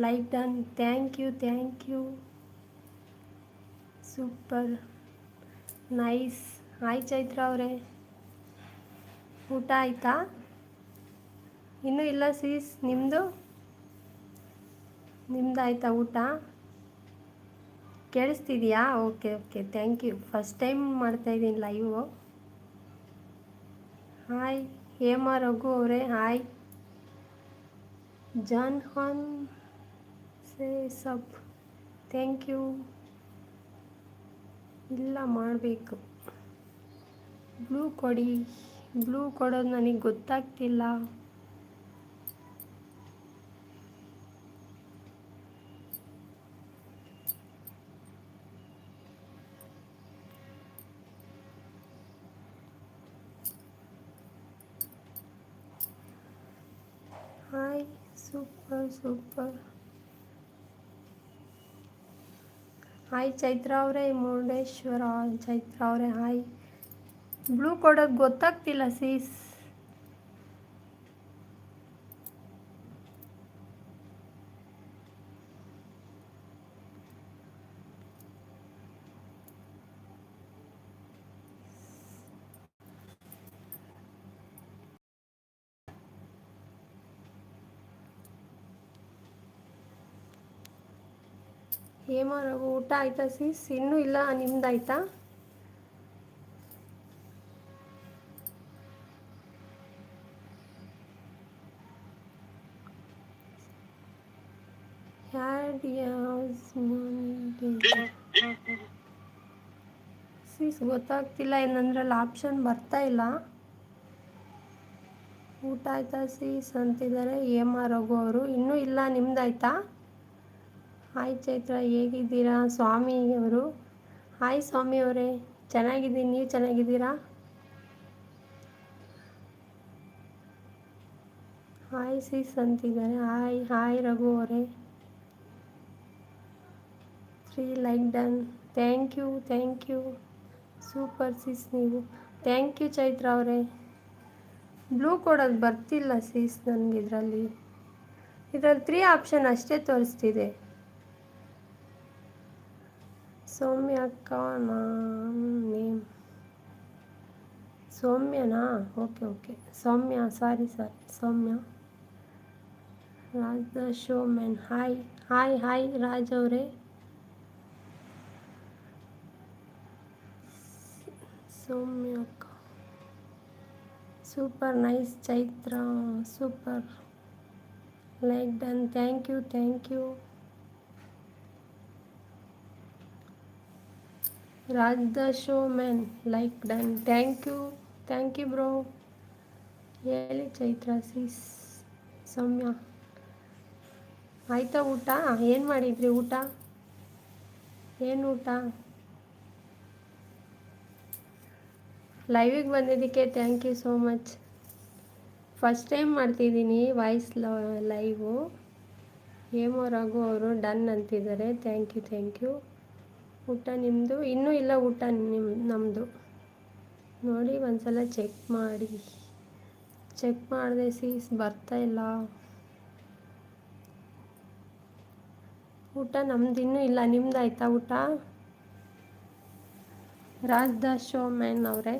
Like done. Thank you, thank you. Super nice. Hi Chaitra ಅವರೇ, ಊಟ ಆಯಿತಾ? ಇನ್ನೂ ಇಲ್ಲ ಸೀಸ್, ನಿಮ್ದಾಯ್ತಾ ಊಟ? ಕೇಳಿಸ್ತಿದೆಯಾ? Okay okay, thank you. First time ಮಾಡ್ತಾಯಿದ್ದೀನಿ ಲೈವು. ಹಾಯ್ ಹೇಮಾ ರಘು ಅವರೇ, ಹಾಯ್. ಜಾನ್ ಹಾನ್ ಸೇ ಸಬ್, ಥ್ಯಾಂಕ್ ಯು. ಇಲ್ಲ ಮಾಡಬೇಕು. ಬ್ಲೂ ಕೊಡಿ. ಬ್ಲೂ ಕೊಡೋದು ನನಗೆ ಗೊತ್ತಾಗ್ತಿಲ್ಲ. Hi, super super. Hi Chaitra ಅವರೇ, ಮುರುಡೇಶ್ವರ ಚೈತ್ರ ಅವರೇ, ಹಾಯ್. ಬ್ಲೂ ಕೊಡೋದು ಗೊತ್ತಾಗ್ತಿಲ್ಲ ಸೀಸ್. ಹೇಮಾ ರಘು, ಊಟ ಆಯ್ತಾ ಸೀಸ್? ಇನ್ನೂ ಇಲ್ಲ, ನಿಮ್ದಾಯ್ತಾ? ಸೀಸ್ ಗೊತ್ತಾಗ್ತಿಲ್ಲ, ಏನಂದ್ರಲ್ಲಿ ಆಪ್ಷನ್ ಬರ್ತಾ ಇಲ್ಲ. ಊಟ ಆಯ್ತಾ ಸೀಸ್ ಅಂತಿದ್ದಾರೆ ಹೇಮಾ ರಘು ಅವರು. ಇನ್ನೂ ಇಲ್ಲ, ನಿಮ್ದಾಯ್ತಾ? ಹಾಯ್ ಚೈತ್ರ, ಹೇಗಿದ್ದೀರಾ? ಸ್ವಾಮಿ ಅವರು, ಹಾಯ್ ಸ್ವಾಮಿ ಅವರೇ, ಚೆನ್ನಾಗಿದ್ದೀನಿ, ನೀವು ಚೆನ್ನಾಗಿದ್ದೀರಾ? ಹಾಯ್ ಸೀಸ್ ಅಂತಿದ್ದಾರೆ. ಹಾಯ್ ಹಾಯ್ ರಘು ಅವರೇ. 3 like done. Thank you, thank you. Super ಸೀಸ್ ನೀವು. ಥ್ಯಾಂಕ್ ಯು ಚೈತ್ರ ಅವರೇ. ಬ್ಲೂ ಕೊಡೋದು ಬರ್ತಿಲ್ಲ ಸೀಸ್ ನನಗೆ. ಇದರಲ್ಲಿ 3 ಆಪ್ಷನ್ ಅಷ್ಟೇ ತೋರಿಸ್ತಿದೆ. ಸೌಮ್ಯ ಅಕ್ಕ, ನೇಮ್ ಸೌಮ್ಯನಾ? Okay okay, Soumya, sorry Soumya. Raj the show man, hi hi hi Raj ಅವರೇ. ಸೌಮ್ಯ ಅಕ್ಕ, super nice Chaitra, super like done. Thank you, thank you. Raj the show man, like done. Thank you bro. ಹೇಳಿ ಚೈತ್ರ ಸೀಸ್. ಸೌಮ್ಯ, ಆಯಿತಾ ಊಟ? ಏನು ಮಾಡಿದ್ರಿ ಊಟ? ಏನು ಊಟ? ಲೈವಿಗೆ ಬಂದಿದ್ದಕ್ಕೆ thank you so much. First time ಮಾಡ್ತಿದ್ದೀನಿ ವಾಯ್ಸ್ ಲೈವು. ಹೇಮೋ ರಘು ಅವರು ಡನ್ ಅಂತಿದ್ದಾರೆ. Thank you, thank you. ಊಟ ನಿಮ್ಮದು? ಇನ್ನೂ ಇಲ್ಲ ಊಟ ನಮ್ಮದು. ನೋಡಿ ಒಂದ್ಸಲ ಚೆಕ್ ಮಾಡಿ. ಚೆಕ್ ಮಾಡಿದೆ ಸೀಸ್, ಬರ್ತಾ ಇಲ್ಲ ಊಟ. ನಮ್ದು ಇನ್ನೂ ಇಲ್ಲ, ನಿಮ್ದಾಯ್ತಾ ಊಟ? ರಾಜ್ ದ ಶೋ ಮ್ಯಾನ್ ಅವರೇ,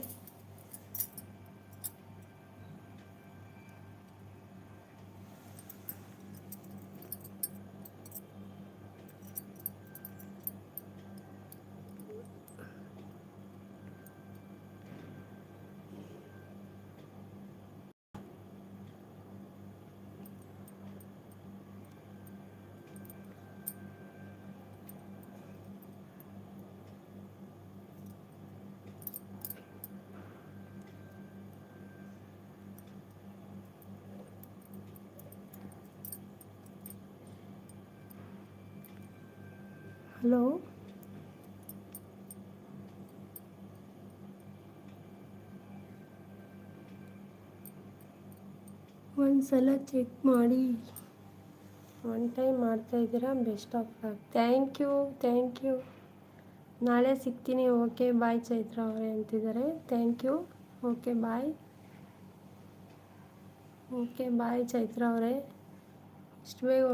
ಹಲೋ. ಒಂದ್ಸಲ ಚೆಕ್ ಮಾಡಿ. ಒನ್ ಟೈಮ್ ಮಾಡ್ತಾಯಿದ್ದೀರಾ, best of luck. Thank you, thank you. ನಾಳೆ ಸಿಗ್ತೀನಿ. ಓಕೆ ಬಾಯ್ ಚೈತ್ರ ಅವರೇ ಅಂತಿದ್ದಾರೆ. Thank you. Okay bye. Okay bye Chaitra ಅವರೇ. ಇಷ್ಟು ಬೇಗ